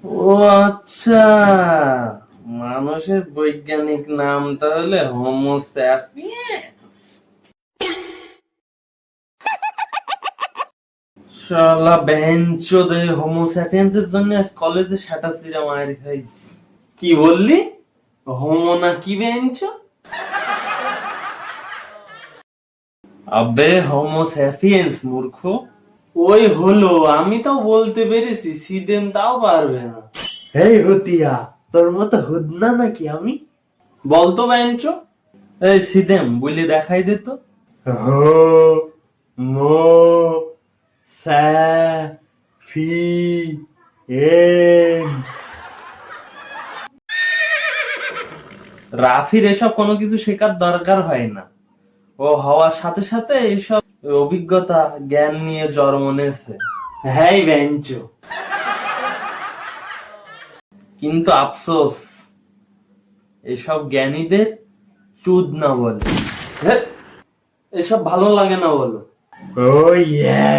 ও আচ্ছা, মানুষের বৈজ্ঞানিক নাম তাহলে হোমো স্যাপিয়েন্স। শালা বেঞ্চোদে, হোমো স্যাপিয়েন্স এর জন্য আজ কলেজে শাটাসিরা মায়ের খাইছি। কি বললি? হোমো না কি বেঞ্চো? আবে হোমো স্যাপিয়েন্স মূর্খ। ওই হলো, আমি তাও বলতে পেরেছি, সিদেম তাও পারবে না। এই হতিয়া, তোর মতো হুদনা নাকি আমি? বলতো বেঞ্চো। এই সিদেম বলি দেখাই দে তো। হো মো সা ফি এন। রাফির এসব কোনো কিছু শেখার দরকার হয় না, ও হওয়ার সাথে সাথে এইসব অভিজ্ঞতা জ্ঞান নিয়ে জন্ম নিয়েছে। হ্যাঁ বেঞ্চো, কিন্তু আফসোস এসব জ্ঞানীদের চুদ না বলে। হ্যাঁ, এসব ভালো লাগে না বলো। ও ইয়া,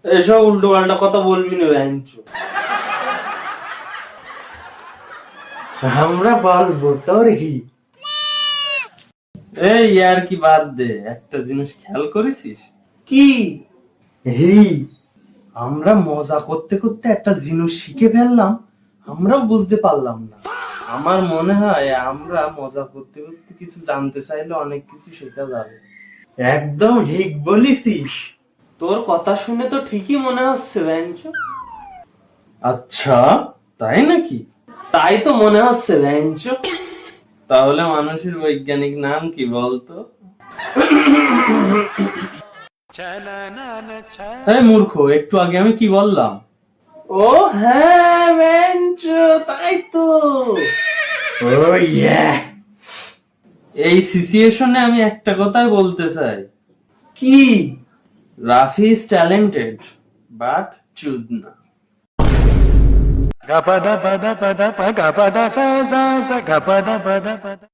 এসব উল্টো পাল্টা কথা বলবি না বেঞ্চো। আমরা বলবো তোর হি। এই ইয়ার কি বাদ দে, একটা জিনিস খেয়াল করেছিস? কি? হি। আমরা মজা করতে করতে একটা জিনিস শিখে ফেললাম, আমরা বুঝতে পারলাম না। আমার মনে হয় আমরা মজা করতে করতে কিছু জানতে চাইলে অনেক কিছু শেখা যাবে। একদম ঠিক বলেছিস। তোর কথা শুনে তো ঠিকই মনে হচ্ছে বেঞ্চো। আচ্ছা, তাই নাকি? তাই তো মনে হচ্ছে বেঞ্চো। তাহলে মানুষের বৈজ্ঞানিক নাম কি বলতো? এই মূর্খ, একটু আগে আমি কি বললাম? ও হ্যাঁ বেঞ্চো, তাই তো। ও ইয়া। এই সিচুয়েশনে আমি একটা কথাই বলতে চাই। কি? রাফি ইজ ট্যালেন্টেড বাট চুদ না। Gapada pada pada pa gapada sa sa sa gapada pada pada